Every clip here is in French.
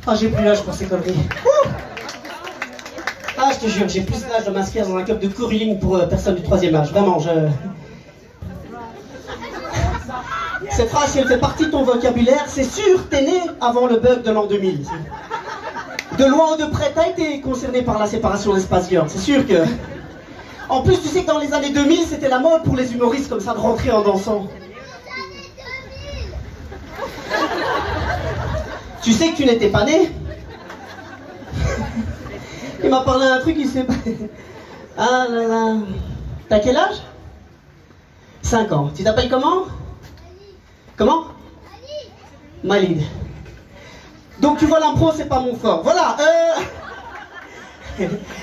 Ah, j'ai plus l'âge pour ces conneries. Ouh. Ah, je te jure, j'ai plus l'âge de m'inscrire dans un club de curling pour personnes du 3e âge. Vraiment, Cette phrase, si elle fait partie de ton vocabulaire, c'est sûr, t'es né avant le bug de l'an 2000. De loin ou de près, t'as été concerné par la séparation des Spice Girls. C'est sûr que... En plus, tu sais que dans les années 2000, c'était la mode pour les humoristes comme ça de rentrer en dansant. Tu sais que tu n'étais pas né? Il m'a parlé d'un truc, il s'est... Ah là là... T'as quel âge? 5 ans. Tu t'appelles comment? Comment? Malide. Donc tu vois, l'impro, c'est pas mon fort. Voilà,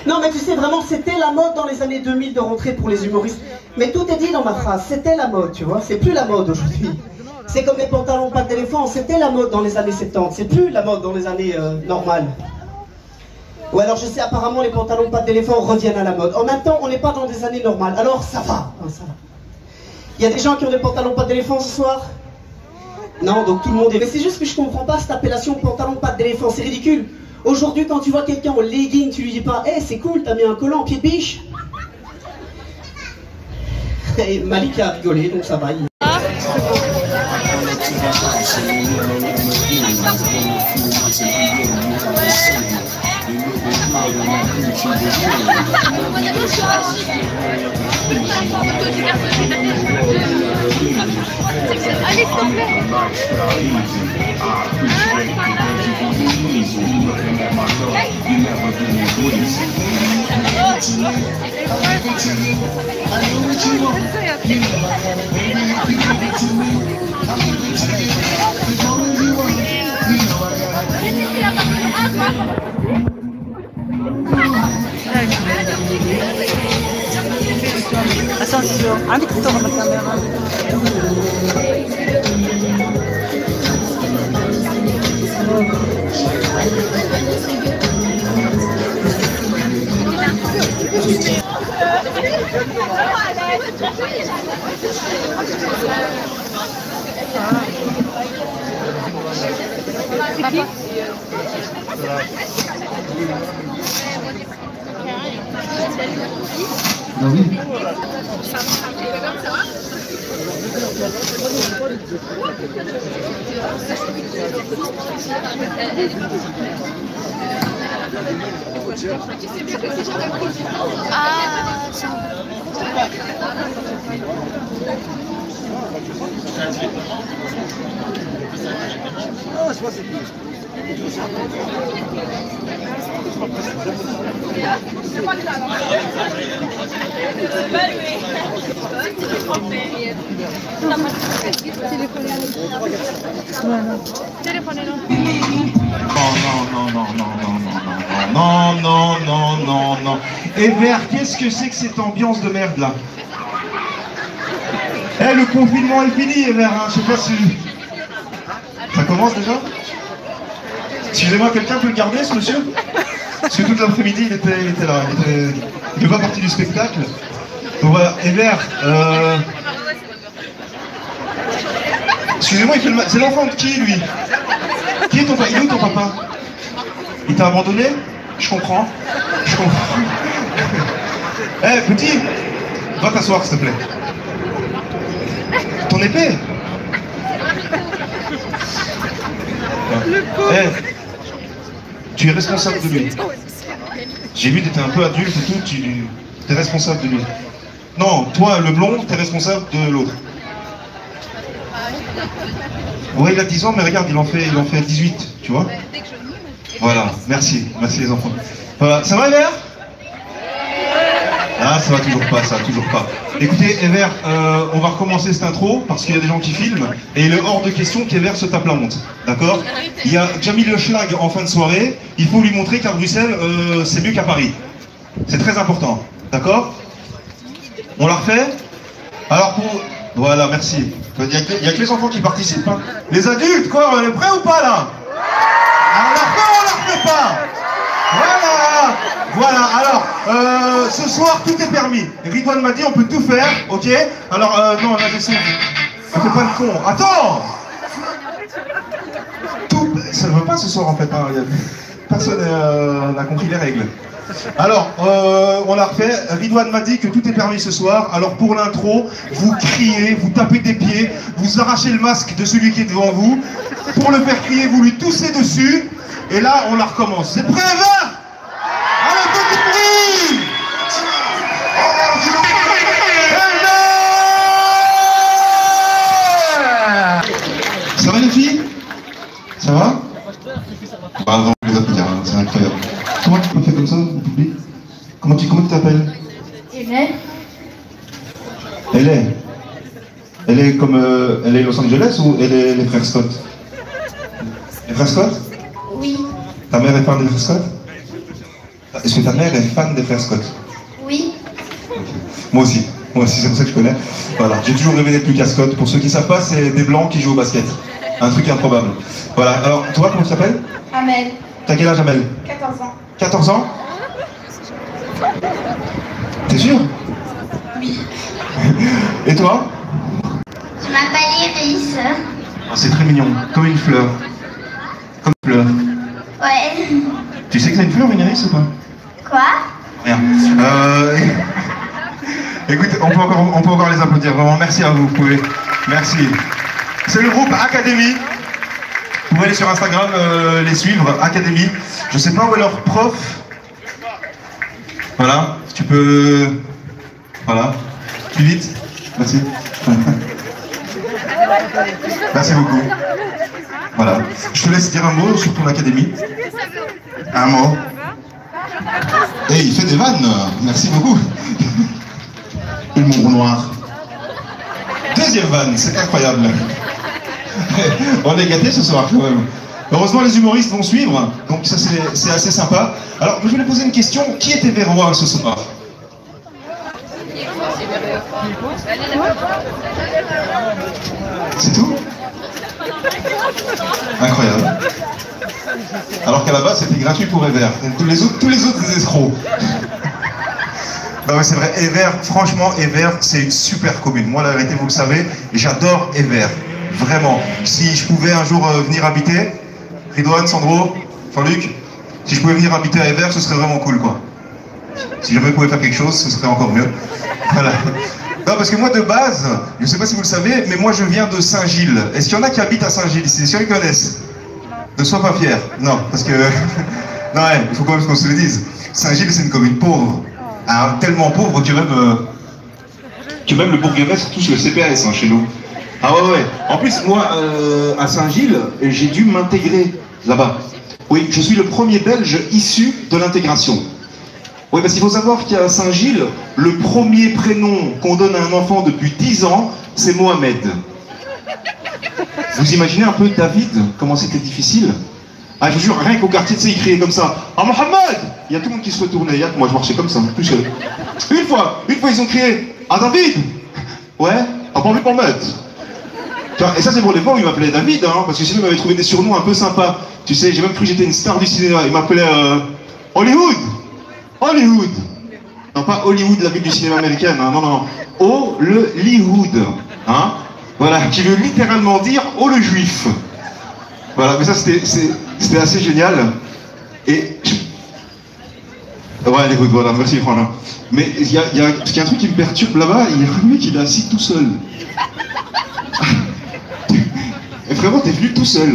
Non mais tu sais, vraiment, c'était la mode dans les années 2000 de rentrer pour les humoristes. Mais tout est dit dans ma phrase, c'était la mode, tu vois. C'est plus la mode aujourd'hui. C'est comme les pantalons pattes d'éléphant, c'était la mode dans les années 70. C'est plus la mode dans les années normales. Ou alors je sais, apparemment les pantalons pattes d'éléphant reviennent à la mode. En même temps, on n'est pas dans des années normales, alors ça va, hein, ça va. Il y a des gens qui ont des pantalons pattes d'éléphant ce soir? Non, donc tout le monde est... Mais c'est juste que je comprends pas cette appellation pantalon pattes d'éléphant, c'est ridicule. Aujourd'hui, quand tu vois quelqu'un en legging, tu lui dis pas « Hey, c'est cool, t'as mis un collant en pied de biche ?» Et Malik a rigolé, donc ça va. Allez, s'il te plaît. Attention, avec toi la caméra. Ah oui. Non. Et Vert, qu'est-ce que c'est que cette ambiance de merde là? Eh, le confinement est fini, Vert, hein, je sais pas si... Ça commence déjà? Excusez-moi, quelqu'un peut le garder, ce monsieur? Parce que toute l'après-midi, il était là, il fait pas partie du spectacle. Donc voilà, et Vert, excusez-moi, il fait le c'est l'enfant de qui, lui? Qui est ton papa? Il est où ton papa? Il t'a abandonné? Je comprends. Eh, petit, va t'asseoir, s'il te plaît. Ton épée? Eh, tu es responsable de lui. J'ai vu que tu étais un peu adulte et tout, tu es responsable de lui. Non, toi, le blond, tu es responsable de l'autre. Ouais, il a 10 ans, mais regarde, il en fait 18, tu vois. Voilà, merci les enfants. Voilà, ça va, Ever? Ah, ça va toujours pas. Écoutez, Ever, on va recommencer cette intro, parce qu'il y a des gens qui filment, et il est hors de question qu'Ever se tape la honte, d'accord? Il y a Jamil Le Schlag en fin de soirée, il faut lui montrer qu'à Bruxelles, c'est mieux qu'à Paris. C'est très important, d'accord? On la refait? Alors pour... Voilà, merci. Il y a que les enfants qui participent, hein. Les adultes, quoi, on est prêts ou pas, là? Alors, on la refait ou on la refait pas? Voilà, alors, ce soir, tout est permis. Ridwan m'a dit, on peut tout faire, ok? Alors, non, là, j'essaie. On fait pas le con. Attends! ça ne veut pas ce soir en fait. Hein. Personne n'a compris les règles. Alors, on l'a refait. Ridouane m'a dit que tout est permis ce soir. Alors pour l'intro, vous criez, vous tapez des pieds, vous arrachez le masque de celui qui est devant vous. Pour le faire crier, vous lui toussez dessus. Et là, on la recommence. C'est prêt, va? Allez, petit bruit! Ça va les filles? Ça va? Bravo, les applaudir, hein, c'est incroyable. Comment tu peux faire comme ça au public? Comment tu t'appelles? Elle est comme elle est Los Angeles ou elle est les frères Scott? Les frères Scott? Oui. Ta mère est fan des frères Scott? Est-ce que ta mère est fan des frères Scott? Oui. Okay. Moi aussi, c'est pour ça que je connais. Voilà, j'ai toujours rêvé d'être Lucas Scott. Pour ceux qui ne savent pas, c'est des blancs qui jouent au basket. Un truc improbable. Voilà, alors toi, comment tu t'appelles? Amel. T'as quel âge, Amel? 14 ans. 14 ans? T'es sûr? Oui. Et toi? Je m'appelle Iris. Oh, c'est très mignon, comme une fleur. Comme une fleur. Ouais. Tu sais que c'est une fleur, une iris ou pas? Quoi? Rien. Écoute, on peut encore les applaudir, vraiment, merci à vous, vous pouvez. Merci. C'est le groupe Academy. Vous pouvez aller sur Instagram les suivre, Academy. Je sais pas où est leur prof. Voilà, si tu peux... Voilà. Plus vite. Merci. Merci beaucoup. Voilà. Je te laisse dire un mot sur ton académie. Un mot. Et il fait des vannes. Merci beaucoup. Humour noir. Deuxième vanne, c'est incroyable. On est gâtés ce soir quand même. Heureusement les humoristes vont suivre, donc ça c'est assez sympa. Alors je voulais poser une question, qui était Vérois ce soir? C'est tout? Incroyable. Alors qu'à la base c'était gratuit pour Ever. Tous les autres des escrocs. Bah ouais, c'est vrai, Ever, franchement, Ever, c'est une super commune. Moi, la vérité, vous le savez, j'adore Ever. Vraiment. Si je pouvais un jour venir habiter, Ridouane, Sandro, Jean-Luc, si je pouvais venir habiter à Ever, ce serait vraiment cool, quoi. Si jamais je pouvais faire quelque chose, ce serait encore mieux. Voilà. Non, parce que moi, de base, je ne sais pas si vous le savez, mais moi, je viens de Saint-Gilles. Est-ce qu'il y en a qui habitent à Saint-Gilles ici? Est-ce qu'ils connaissent? Ne sois pas fier. Non, parce que... non, ouais, il faut quand même qu'on se le dise. Saint-Gilles, c'est une commune pauvre. Ah, tellement pauvre que même le bourgmestre touche le CPS hein, chez nous. Ah ouais. En plus, moi, à Saint-Gilles, j'ai dû m'intégrer là-bas. Oui, je suis le premier Belge issu de l'intégration. Oui, parce qu'il faut savoir qu'à Saint-Gilles, le premier prénom qu'on donne à un enfant depuis 10 ans, c'est Mohamed. Vous imaginez un peu David, comment c'était difficile? Ah, je vous jure, rien qu'au quartier, tu sais, ils criaient comme ça. Ah, Mohamed! Il y a tout le monde qui se retournait. Moi, je marchais comme ça. Plus que... Une fois, ils ont crié. Ah, David! Ouais? Ah, pas envie pour Mohamed. Et ça, c'est pour les fois où ils m'appelaient David, hein, parce que sinon, ils m'avaient trouvé des surnoms un peu sympas. Tu sais, j'ai même cru que j'étais une star du cinéma. Ils m'appelaient Hollywood! Hollywood! Non, pas Hollywood, la ville du cinéma américain. Hein, non. Hollywood. Hein? Voilà, qui veut littéralement dire oh le juif. Voilà, mais ça, c'était assez génial. Et... Ouais, écoute, voilà, merci, Franck. Mais il y a un truc qui me perturbe là-bas, il y a un mec qui est assis tout seul. Et frérot, t'es venu tout seul.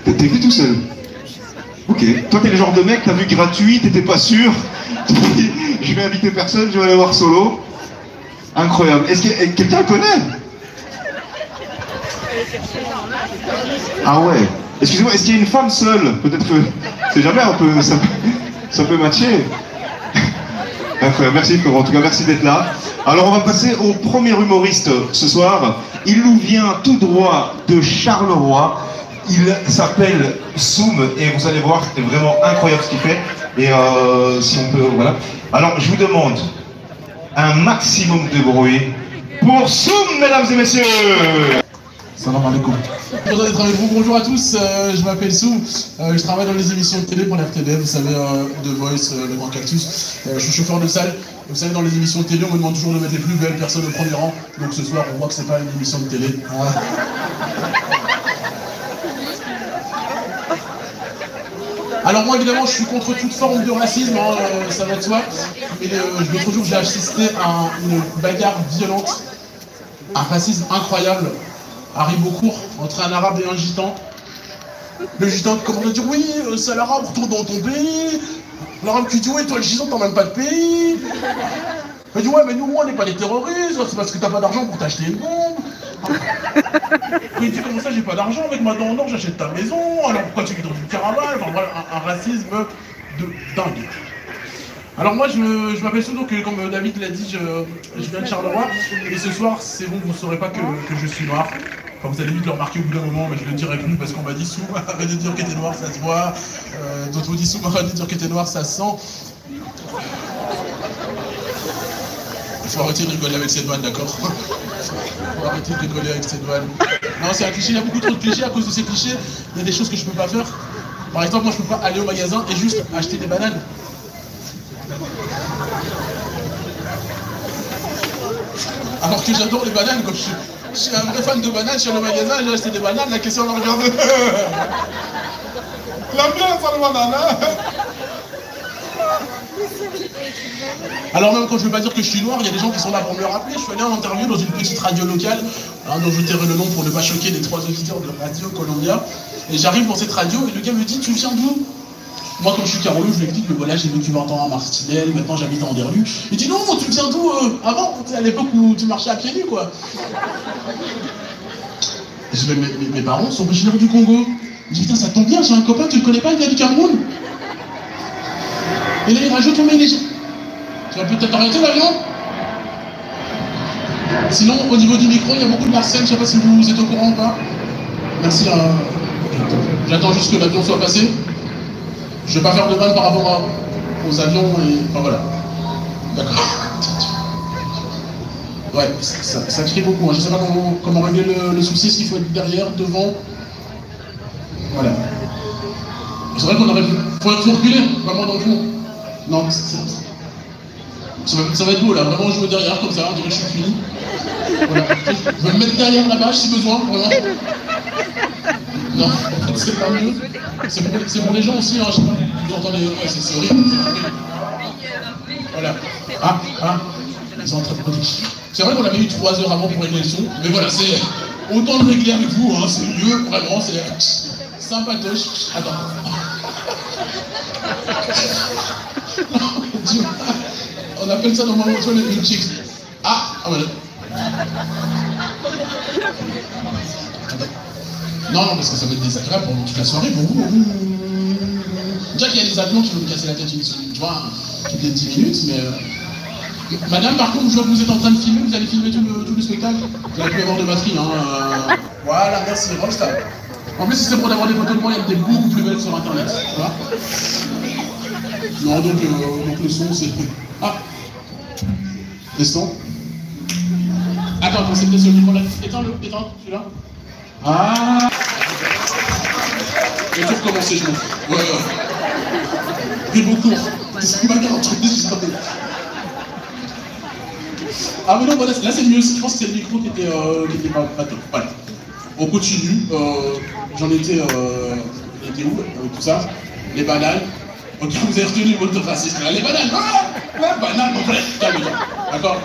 T'es venu tout seul. Ok. Toi, t'es le genre de mec, t'as vu gratuit, t'étais pas sûr. Je vais inviter personne, je vais aller voir solo. Incroyable. Est-ce que quelqu'un connaît? Ah ouais. Excusez-moi, est-ce qu'il y a une femme seule? Peut-être que... C'est jamais un peu... Ça peut matcher. Incroyable. Merci Florent, en tout cas merci d'être là. Alors on va passer au premier humoriste ce soir. Il nous vient tout droit de Charleroi. Il s'appelle Soum et vous allez voir, c'est vraiment incroyable ce qu'il fait. Et si on peut... Voilà. Alors je vous demande un maximum de bruit pour Soum, mesdames et messieurs. Salam alaikum. Content d'être avec vous. Bonjour à tous, je m'appelle Soum. Je travaille dans les émissions de télé pour la RTD, vous savez, The Voice, Le Grand Cactus. Je suis chauffeur de salle. Vous savez, dans les émissions de télé, on me demande toujours de mettre les plus belles personnes au premier rang. Donc ce soir, on voit que c'est pas une émission de télé. Alors moi évidemment je suis contre toute forme de racisme, hein, ça va de soi, mais l'autre jour j'ai assisté à une bagarre violente, un racisme incroyable, à Ribeaucourt, entre un arabe et un gitan. Le gitan commence à dire oui, c'est l'arabe, retourne dans ton pays. L'arabe qui dit oui, toi le gitan t'as même pas de pays. Il dit ouais mais nous on n'est pas des terroristes, c'est parce que t'as pas d'argent pour t'acheter une bombe. Il dit comment ça j'ai pas d'argent, avec ma dent en or j'achète ta maison, alors pourquoi tu vis dans une caravane? Enfin voilà, un racisme de dingue. Alors moi je m'appelle Sou, donc comme David l'a dit, je viens de Charleroi, et ce soir c'est bon, vous ne saurez pas que je suis noir. Enfin, vous allez vite le remarquer au bout d'un moment, mais je le dirai plus parce qu'on m'a dit Sou, arrête de dire que t'es noir, ça se voit. D'autres vous disent Sou, arrête de dire que t'es noir, ça se sent. Il faut arrêter de rigoler avec cette vanne, d'accord? Il faut arrêter de rigoler avec cette vanne. Non, c'est un cliché, il y a beaucoup trop de clichés. À cause de ces clichés, il y a des choses que je peux pas faire. Par exemple, moi je peux pas aller au magasin et juste acheter des bananes. Alors que j'adore les bananes, comme je suis un vrai fan de bananes, je suis allé au magasin, j'ai acheté des bananes, la question me regarde. L'ambiance à la banane, hein. Alors même quand je ne veux pas dire que je suis noir, il y a des gens qui sont là pour me le rappeler. Je suis allé en interview dans une petite radio locale, hein, dont je tairai le nom pour ne pas choquer les 3 auditeurs de Radio Columbia. Et j'arrive dans cette radio et le gars me dit, tu viens d'où? Moi quand je suis Carolo, je lui explique que voilà, j'ai vécu 20 ans à Martinelle, maintenant j'habite à Anderlues. Il dit non, tu viens d'où avant, à l'époque où tu marchais à pieds nus quoi. Et je dis mes parents sont originaires du Congo. Il dit putain ça tombe bien, j'ai un copain, tu le connais pas, il vient du Cameroun. Et là il rajoute mais il est... Tu vas peut-être arrêter l'avion. Sinon au niveau du micro, il y a beaucoup de Marseille, je sais pas si vous êtes au courant ou pas. Merci, j'attends juste que l'avion soit passé. Je vais pas faire de vanne par rapport aux avions et... Enfin voilà. D'accord. Ouais, ça crie beaucoup. Hein. Je sais pas comment régler le souci, est-ce qu'il faut être derrière, devant. Voilà. C'est vrai qu'on aurait pu... Faut reculer, vraiment dans le fond. Non, ça va être beau là, vraiment jouer derrière comme ça, on dirait que je suis fini. Voilà. Je vais me mettre derrière la bâche si besoin, vraiment. Non, c'est pas mieux. C'est pour les gens aussi, hein, je sais pas. Vous entendez, ouais, c'est horrible. Voilà. Ils sont en train de produire. C'est vrai qu'on avait eu 3 heures avant pour régler le son, mais voilà, c'est autant le régler avec vous, hein, c'est mieux, vraiment, c'est sympatoche. Attends. On appelle ça normalement les chicks. Voilà. Non, parce que ça va être désagréable pendant toute la soirée pour vous. Déjà qu'il y a des avions qui vont me casser la tête tu vois, toutes les 10 minutes, mais... Madame, par contre, je vois que vous êtes en train de filmer, vous allez filmer tout le spectacle. Vous n'allez plus avoir de batterie, hein. Voilà, merci, Rockstar. En plus, si c'est pour avoir des photos de moi, il y a des beaucoup plus belles sur internet. Voilà. Non, donc le son, c'est... Descends. Attends, c'est peut-être sur le micro là. Éteins-le, celui-là. Je vais tout recommencer, je m'en fous. Ouais. Ribeaucourt. C'est ma carte entre les gens. Mais non, voilà, là c'est mieux, je pense que c'est le micro qui était pas top. Voilà. On continue, j'en étais où tout ça? Les bananes. Ok, vous avez retenu le mot de raciste là. Les bananes, la banane, en vrai, calme-toi. D'accord?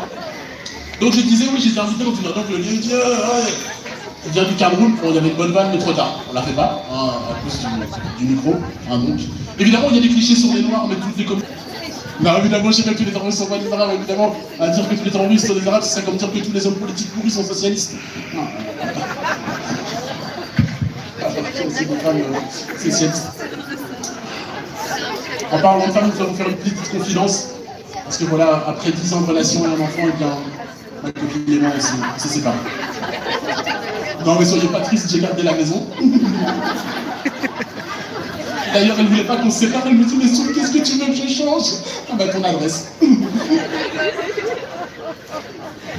Donc je disais, oui, j'étais invité dans une donc le lieu dit, il vient du Cameroun, on avait une bonne vanne, mais trop tard. On la fait pas, hein, à cause du micro. Hein, donc. Évidemment, il y a des clichés sur les noirs, mais toutes les communes. Non, évidemment, je sais pas que tous les terroristes sont pas des arabes, évidemment. À dire que tous les terroristes sont des arabes, c'est comme dire que tous les hommes politiques pourris sont socialistes. Non. C'est socialiste. En parlant de femmes, nous allons faire une petite confidence. Parce que voilà, après 10 ans de relation et un enfant, et bien, ma copine et moi, on s'est séparés. Non, mais soyez pas tristes, j'ai gardé la maison. D'ailleurs, elle voulait pas qu'on se sépare, elle me dit, mais Sou, qu'est-ce que tu veux que je change? Ton adresse.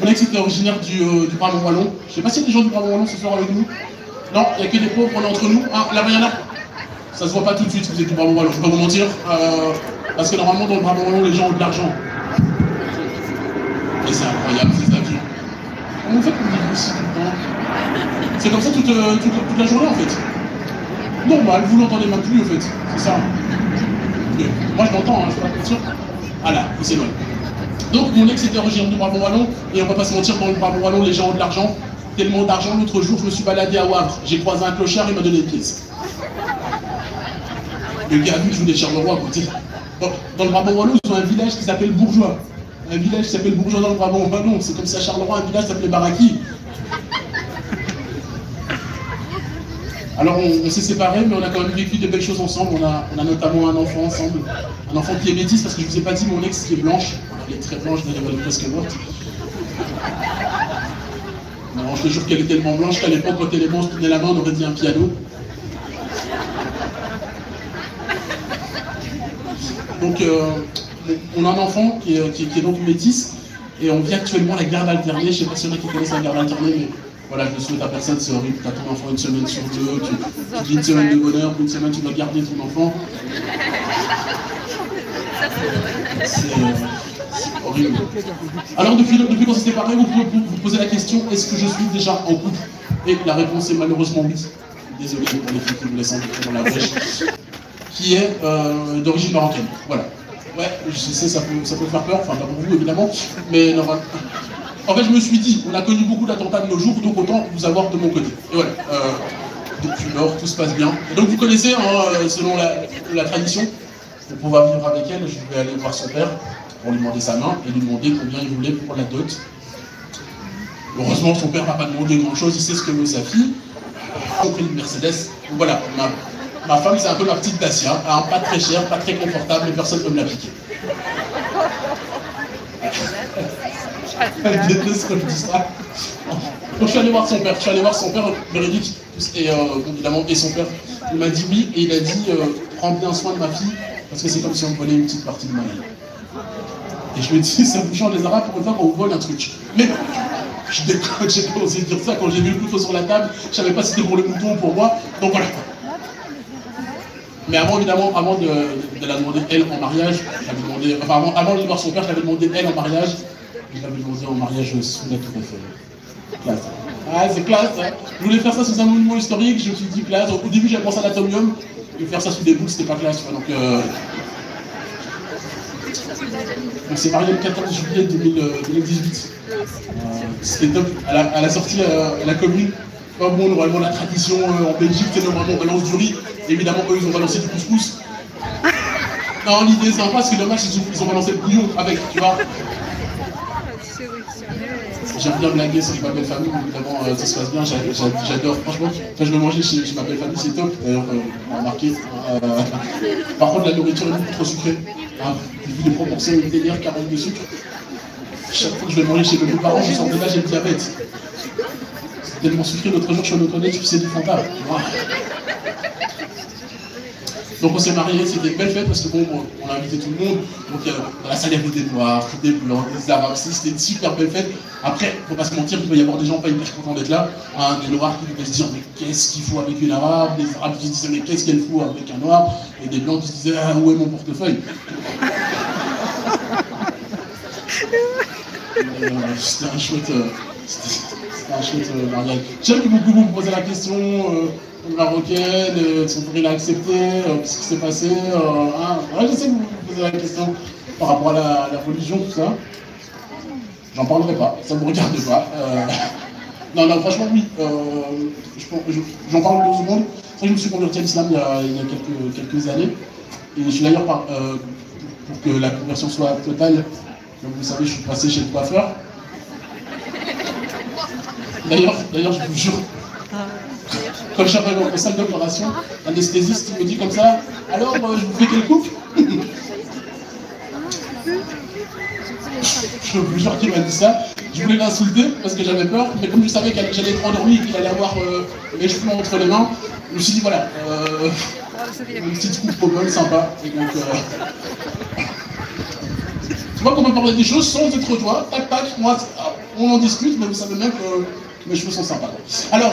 Mon ex était originaire du Brabant Wallon. Je sais pas s'il y a des gens du Brabant Wallon ce soir avec nous. Non, il n'y a que des pauvres, on est entre nous. Là-bas, il y en a. Ça se voit pas tout de suite si vous êtes du Brabant Wallon, je vais pas vous mentir. Parce que normalement, dans le Brabant Wallon, les gens ont de l'argent. Et c'est incroyable, ces avions. Comment vous faites pour vivre aussi tout le temps? C'est comme ça toute la journée, en fait. Normal, vous l'entendez même plus, en fait. C'est ça. Moi, je l'entends, hein, je peux pas te mentir. Ah là, il s'éloigne. Donc, mon ex était originaire du Brabant Wallon, et on va pas se mentir, dans le Brabant Wallon, les gens ont de l'argent. Tellement d'argent, l'autre jour, je me suis baladé à Wavre. J'ai croisé un clochard, il m'a donné une pièce. Le gars a vu que je venais de Charleroi, quoi. Dans le Brabant Wallon, ils ont un village qui s'appelle Bourgeois. Un village qui s'appelle Bourgeois dans le Brabant Wallon. C'est comme si à Charleroi, un village s'appelait Baraki. Alors on s'est séparés, mais on a quand même vécu de belles choses ensemble. On a notamment un enfant ensemble. Un enfant qui est métisse, parce que je vous ai pas dit, mon ex qui est blanche. Elle est très blanche, d'ailleurs elle est presque morte. Non, je te jure qu'elle est tellement blanche qu'à l'époque, quand elle est blanche, tenait la main, on aurait dit un piano. Donc on a un enfant qui est donc métisse, et on vit actuellement la garde alternée. Je sais pas si y en a qui connaissent la garde alternée, mais voilà, je le souhaite à personne, c'est horrible. Tu as ton enfant une semaine sur deux, tu vis une semaine de bonheur, puis une semaine tu dois garder ton enfant. C'est horrible. Alors depuis qu'on s'est séparés, vous pouvez vous poser la question, est-ce que je suis déjà en couple? Et la réponse est malheureusement oui. Désolé pour les filles qui vous laissent entrer dans la brèche. Qui est d'origine marocaine. Voilà. Ouais, je sais, ça peut faire peur, enfin pas pour vous évidemment, mais normalement. En fait, je me suis dit, on a connu beaucoup d'attentats de nos jours, donc autant vous avoir de mon côté. Et voilà, depuis lors, tout se passe bien. Et donc vous connaissez, hein, selon la tradition, pour pouvoir vivre avec elle, je vais aller voir son père pour lui demander sa main et lui demander combien il voulait pour la dot. Heureusement, son père ne va pas demander grand-chose, il sait ce que veut sa fille. On pris une Mercedes. Donc voilà, ma femme, c'est un peu ma petite Dacia, hein, pas très chère, pas très confortable, mais personne ne peut me la piquer. Elle déteste quand je dis ça. Donc je suis allé voir son père, véridique, et évidemment, et son père, il m'a dit oui, et il a dit prends bien soin de ma fille, parce que c'est comme si on me volait une petite partie de ma vie. Et je me dis, ça vous change les arabes pour une fois qu'on vous vole un truc. Mais je déconne, j'ai pas osé dire ça quand j'ai vu le couteau sur la table, je savais pas si c'était pour le mouton ou pour moi, donc voilà. Mais avant, évidemment, avant de la demander elle en mariage, j'avais demandé, enfin avant de voir son père, je l'avais demandé elle en mariage. Je l'avais demandé en mariage sous la tour Eiffel. Classe. Ah, c'est classe, hein. Je voulais faire ça sous un monument historique, je me suis dit classe. Au début, j'avais pensé à l'atomium, et faire ça sous des boules, c'était pas classe, tu vois, donc on s'est marié le 14 juillet 2018. C'était top. À la sortie à la commune, comme bon, normalement la tradition en Belgique, c'est normalement on balance du riz. Évidemment, eux, ils ont balancé du couscous. Non, l'idée est sympa, c'est dommage, ils ont balancé le bouillon avec, tu vois. J'aime bien blaguer sur ma belle famille, évidemment, ça se passe bien, j'adore. Franchement, quand je veux manger chez ma belle famille, c'est top. D'ailleurs, on a remarqué. Par contre, la nourriture est beaucoup trop sucrée. Hein, vu les proportions, une délire, 40 de sucre. Chaque fois que je vais manger chez mes beaux-parents, je sens que là, j'ai le diabète. C'est tellement sucré, l'autre jour, je suis en autonomie, je faisais du Fanta. Donc on s'est mariés, c'était une belle fête parce que bon, on a invité tout le monde. Donc dans la salle, il y avait des noirs, des blancs, des arabes, c'était une super belle fête. Après, faut pas se mentir, il peut y avoir des gens pas hyper contents d'être là. Hein, des noirs qui devaient se dire mais qu'est-ce qu'il faut avec une arabe, des arabes qui se disaient mais qu'est-ce qu'elle fout avec un noir, et des blancs qui se disaient ah, où est mon portefeuille. C'était un chouette mariage. J'aime que beaucoup me posaient la question marocaine, son prix l'a accepté, qu'est-ce qui s'est passé, hein. Ouais, je sais que vous me posez la question par rapport à la religion, tout ça. J'en parlerai pas, ça ne me regarde pas. Non, franchement, oui. J'en parle aux secondes. Je me suis converti à l'islam il y a quelques années. Et je suis d'ailleurs, pour que la conversion soit totale, comme vous savez, je suis passé chez le coiffeur. D'ailleurs, je vous jure, quand j'arrive en salle d'opération, l'anesthésiste me dit comme ça, alors je vous fais quelle coupe? Je vous jure qu'il m'a dit ça. Je voulais l'insulter parce que j'avais peur, mais comme je savais que j'allais être endormi et qu'il allait avoir mes cheveux entre les mains, je me suis dit voilà, une petite coupe au bol sympa. Et donc, tu vois qu'on peut parler des choses sans être toi, tac tac, moi on en discute, mais vous savez même que mes cheveux sont sympas. Alors,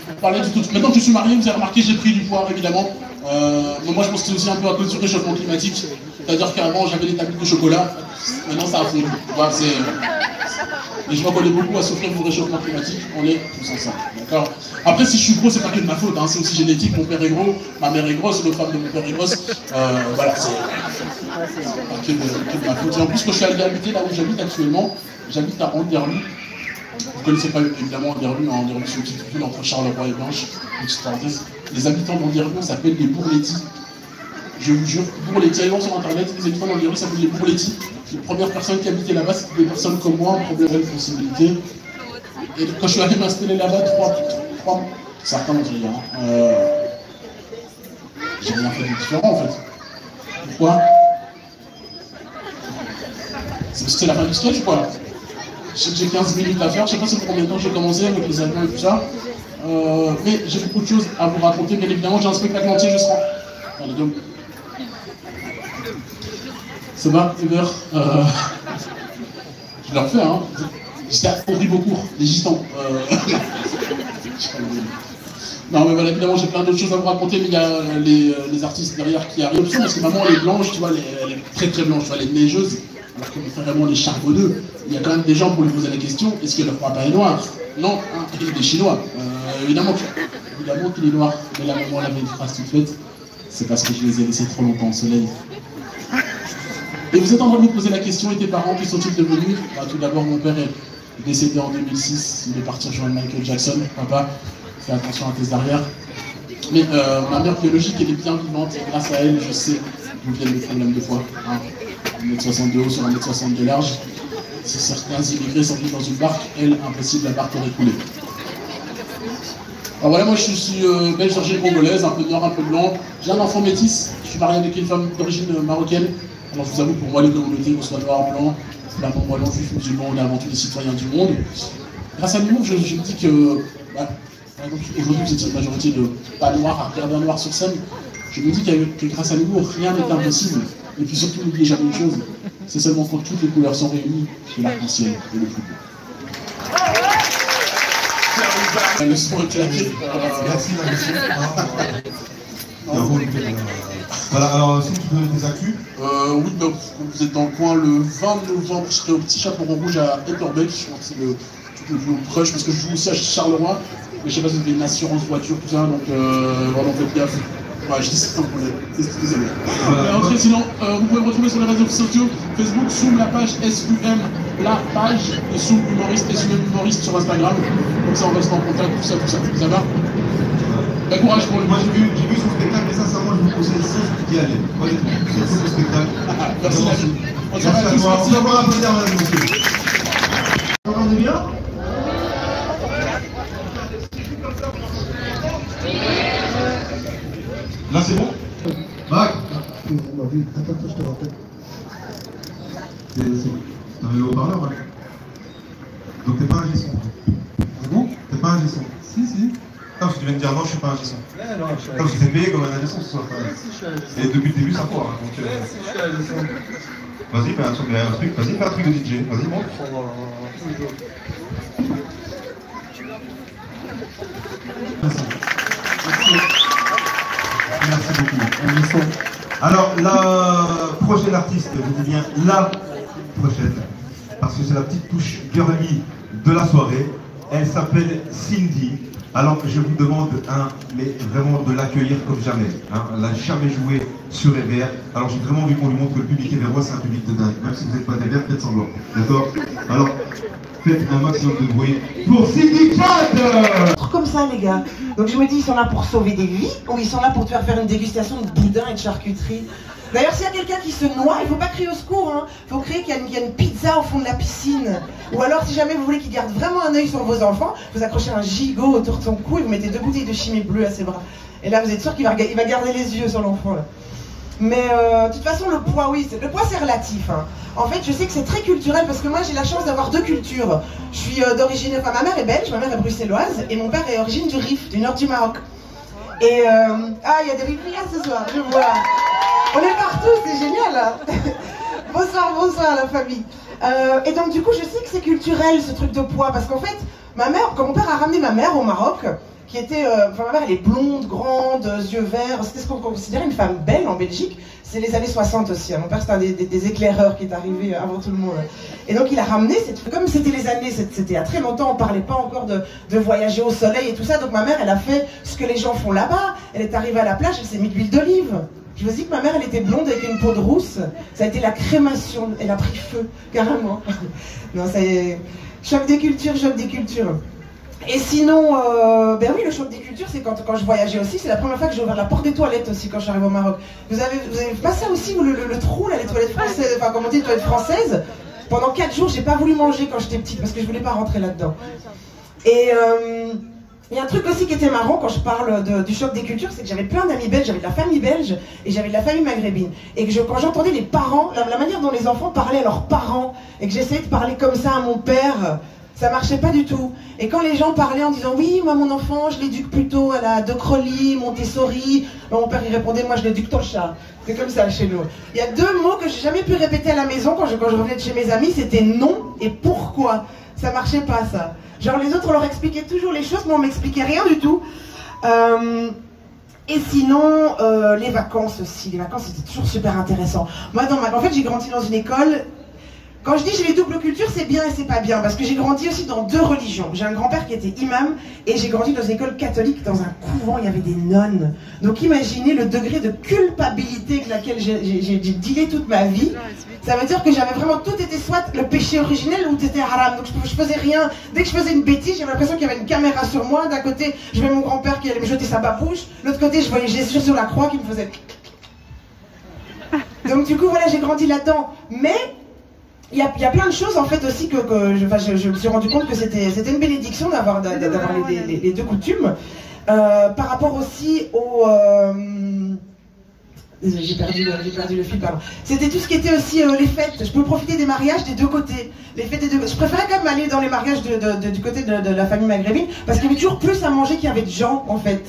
on parlait du tout. Maintenant que je suis marié, vous avez remarqué, j'ai pris du poids évidemment. Mais moi je pense que c'est aussi un peu à cause du réchauffement climatique. C'est-à-dire qu'avant j'avais des tablettes de chocolat, maintenant ça a fondu. Et je m'en connais beaucoup à souffrir du réchauffement climatique, on est tous ensemble, d'accord? Après, si je suis gros, c'est pas que de ma faute, hein, c'est aussi génétique, mon père est gros, ma mère est grosse, l'autre femme de mon père est grosse, voilà, c'est pas que de ma faute. Et en plus, quand je suis allé habiter là où j'habite actuellement, j'habite à Anderlues. Vous ne connaissez pas évidemment Anderlues, hein, Anderlues c'est une petite ville entre Charleroi et Binche, petite parenthèse. Les habitants d'Anderlues s'appellent les Bourletis. Je vous jure, Bourletis, allez voir sur internet, les habitants d'Anderlues s'appellent les Bourletis. Les premières personnes qui habitaient là-bas, c'était des personnes comme moi, problème de possibilité. Et quand je suis allé m'installer là-bas, certains vont dire, j'ai rien fait de différent en fait. Pourquoi? C'est parce que c'est la fin du sketch ou quoi? J'ai 15 minutes à faire, je sais pas c'est pour combien de temps j'ai commencé avec les avions et tout ça. Mais j'ai beaucoup de choses à vous raconter, bien évidemment, j'ai un spectacle entier, je serai. Allez, donc. Ça va, Ever je le refais, hein. J'étais à Ribeaucourt, les gitans. Non, mais voilà, évidemment, j'ai plein d'autres choses à vous raconter, mais il y a les artistes derrière qui arrivent. Parce que maman, elle est blanche, tu vois, elle est très très blanche, tu vois, elle est neigeuse. Alors que vraiment les charbonneux, il y a quand même des gens pour lui poser la question, est-ce que leur papa est noir? Non, hein, il est chinois. Évidemment qu'il est noir, mais la maman l'avait une phrase toute faite, c'est parce que je les ai laissés trop longtemps au soleil. Et vous êtes en train de vous poser la question, et tes parents, qui sont-ils devenus? Tout d'abord, mon père est décédé en 2006, il est parti rejoindre Michael Jackson. Papa, fais attention à tes arrières. Mais ma mère biologique, elle est bien vivante, et grâce à elle, je sais d'où viennent les problèmes de foie. 1m60 de haut sur 1m60 de large. Si certains immigrés sont venus dans une barque, elle, impossible, la barque aurait coulé. Alors voilà, moi je suis belge d'origine congolaise, un peu noir, un peu blanc. J'ai un enfant métis, je suis marié avec une femme d'origine marocaine. Alors je vous avoue, pour moi, les communautés, qu'on soit noir, blanc, flamand, wallon, juif, musulman, on est avant tout des citoyens du monde. Grâce à l'humour, je me dis que, par exemple, aujourd'hui vous êtes une majorité de pas noirs à regarder un noir sur scène. Je me dis que grâce à l'humour, rien n'est impossible. Et puis surtout, n'oubliez jamais une chose, c'est seulement quand toutes les couleurs sont réunies que l'arc-en-ciel est le plus beau. Le son est claqué. Merci la leçon. Voilà, alors si tu peux donner tes actus. Oui, donc, vous êtes dans le coin le 20 novembre, je serai au Petit Chaperon Rouge à Etterbeek, je crois que c'est le plus haut crush, parce que je joue aussi à Charleroi, mais je sais pas si vous avez une assurance voiture, tout ça, donc voilà, faites gaffe. Ouais, je dis ça pour les... Désolé. Après, sinon, vous pouvez me retrouver sur les réseaux sociaux, Facebook, Soum, la page SUM, la page, et Soum humoriste, SUM humoriste sur Instagram. Comme ça, on reste en contact, tout ça, ça va. Bon courage pour le... Moi, j'ai vu son spectacle, et sincèrement, je vous conseille sans d'y aller. Honnêtement, c'est son spectacle. Merci, la vie. On se Merci à toi. On va voir un peu derrière, monsieur. Vous entendez bien? Là, c'est bon? Mac. Attends, je te rappelle. T'as mis le haut-parleur, hein? Donc t'es pas un G-son. C'est bon? T'es pas un G-son. Si. Non, parce que tu viens de dire non, je suis pas un G-son. Non, je suis Parce que t'es payé comme un G-son ce soir. Si, je suis à Et depuis le début, ça croit. Hein, donc, Si, je suis à vas-y, fais un truc, vas-y, fais un truc de DJ. Vas-y, montre. Merci beaucoup. Alors, la prochaine artiste, je dis bien la prochaine, parce que c'est la petite touche girly de la soirée. Elle s'appelle Cindy. Alors, je vous demande, mais vraiment de l'accueillir comme jamais. Hein. Elle n'a jamais joué sur EVR. Alors, j'ai vraiment envie qu'on lui montre que le public éverrois, c'est un public de dingue. Même si vous n'êtes pas d'EVR, faites semblant. D'accord? Alors, faites un maximum de bruit pour Cindy Cat! Comme ça, les gars. Donc je me dis, ils sont là pour sauver des vies ou ils sont là pour te faire une dégustation de boudin et de charcuterie. D'ailleurs, s'il y a quelqu'un qui se noie, il ne faut pas crier au secours. Hein. Il faut crier qu'il y a une pizza au fond de la piscine. Ou alors, si jamais vous voulez qu'il garde vraiment un œil sur vos enfants, vous accrochez un gigot autour de son cou et vous mettez 2 bouteilles de chimie bleue à ses bras. Et là, vous êtes sûr qu'il va garder les yeux sur l'enfant. Mais de toute façon, le poids, oui, le poids c'est relatif. Hein. En fait, je sais que c'est très culturel parce que moi j'ai la chance d'avoir 2 cultures. Je suis d'origine, enfin ma mère est belge, ma mère est bruxelloise et mon père est d'origine du Rif, du nord du Maroc. Et il y a des Rifriens ce soir, je vois. On est partout, c'est génial. Hein. bonsoir la famille. Et donc du coup, je sais que c'est culturel ce truc de poids parce qu'en fait, ma mère, quand mon père a ramené ma mère au Maroc, qui était, enfin ma mère elle est blonde, grande, yeux verts, c'était ce qu'on considérait une femme belle en Belgique. C'est les années 60 aussi, hein. Mon père c'était un des éclaireurs qui est arrivé avant tout le monde. Et donc il a ramené, comme c'était les années, c'était il y a très longtemps, on parlait pas encore de voyager au soleil et tout ça, donc ma mère elle a fait ce que les gens font là-bas, elle est arrivée à la plage, elle s'est mis de l'huile d'olive. Je vous dis que ma mère elle était blonde avec une peau de rousse, ça a été la crémation, elle a pris feu, carrément. Non, c'est choc des cultures, choc des cultures. Et sinon, ben oui, le choc des cultures, c'est quand je voyageais aussi, c'est la première fois que j'ai ouvert la porte des toilettes aussi quand je suis arrivée au Maroc. Vous avez pas ça aussi, vous, le trou, là, les toilettes françaises, enfin, comment on dit, les toilettes françaises. Pendant 4 jours, j'ai pas voulu manger quand j'étais petite parce que je voulais pas rentrer là-dedans. Et il y a un truc aussi qui était marrant quand je parle du choc des cultures, c'est que j'avais plein d'amis belges, j'avais de la famille belge et j'avais de la famille maghrébine. Et que quand j'entendais les parents, la manière dont les enfants parlaient à leurs parents, et que j'essayais de parler comme ça à mon père, ça marchait pas du tout. Et quand les gens parlaient en disant oui, moi mon enfant, je l'éduque plutôt à la De Crolly, Montessori, mon père il répondait moi je l'éduque Tolcha. C'est comme ça chez nous. Il y a 2 mots que j'ai jamais pu répéter à la maison quand je revenais de chez mes amis, c'était non et pourquoi. Ça marchait pas ça. Genre les autres on leur expliquait toujours les choses, mais on m'expliquait rien du tout. Et sinon, les vacances aussi. Les vacances c'était toujours super intéressant. Moi en fait j'ai grandi dans une école. Quand je dis j'ai les doubles cultures, c'est bien et c'est pas bien, parce que j'ai grandi aussi dans 2 religions. J'ai un grand-père qui était imam, et j'ai grandi dans une école catholique, dans un couvent, il y avait des nonnes. Donc imaginez le degré de culpabilité avec laquelle j'ai dealé toute ma vie. Ça veut dire que j'avais vraiment, tout était soit le péché originel ou c'était haram. Donc je faisais rien. Dès que je faisais une bêtise, j'avais l'impression qu'il y avait une caméra sur moi. D'un côté, je voyais mon grand-père qui allait me jeter sa babouche. De l'autre côté, je voyais Jésus sur la croix qui me faisait... Donc du coup, voilà, j'ai grandi là-dedans. Mais... il y a plein de choses en fait aussi que je me suis rendu compte que c'était une bénédiction d'avoir les 2 coutumes. Par rapport aussi au... Désolé, j'ai perdu le fil, pardon. C'était tout ce qui était aussi les fêtes. Je peux profiter des mariages des 2 côtés. Les fêtes des 2 côtés. Je préférais quand même aller dans les mariages du côté de la famille maghrébine parce qu'il y avait toujours plus à manger qu'il y avait de gens en fait.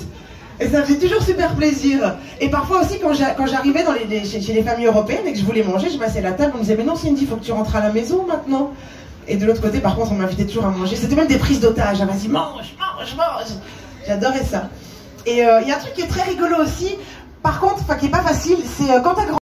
Et ça faisait toujours super plaisir. Et parfois aussi, quand j'arrivais chez les familles européennes et que je voulais manger, je m'asseyais à la table, on me disait « Mais non, Cindy, il faut que tu rentres à la maison maintenant. » Et de l'autre côté, par contre, on m'invitait toujours à manger. C'était même des prises d'otages. « Vas-y, mange, mange, mange !» J'adorais ça. Et il y a un truc qui est très rigolo aussi, par contre, qui est pas facile, c'est quand t'as grandi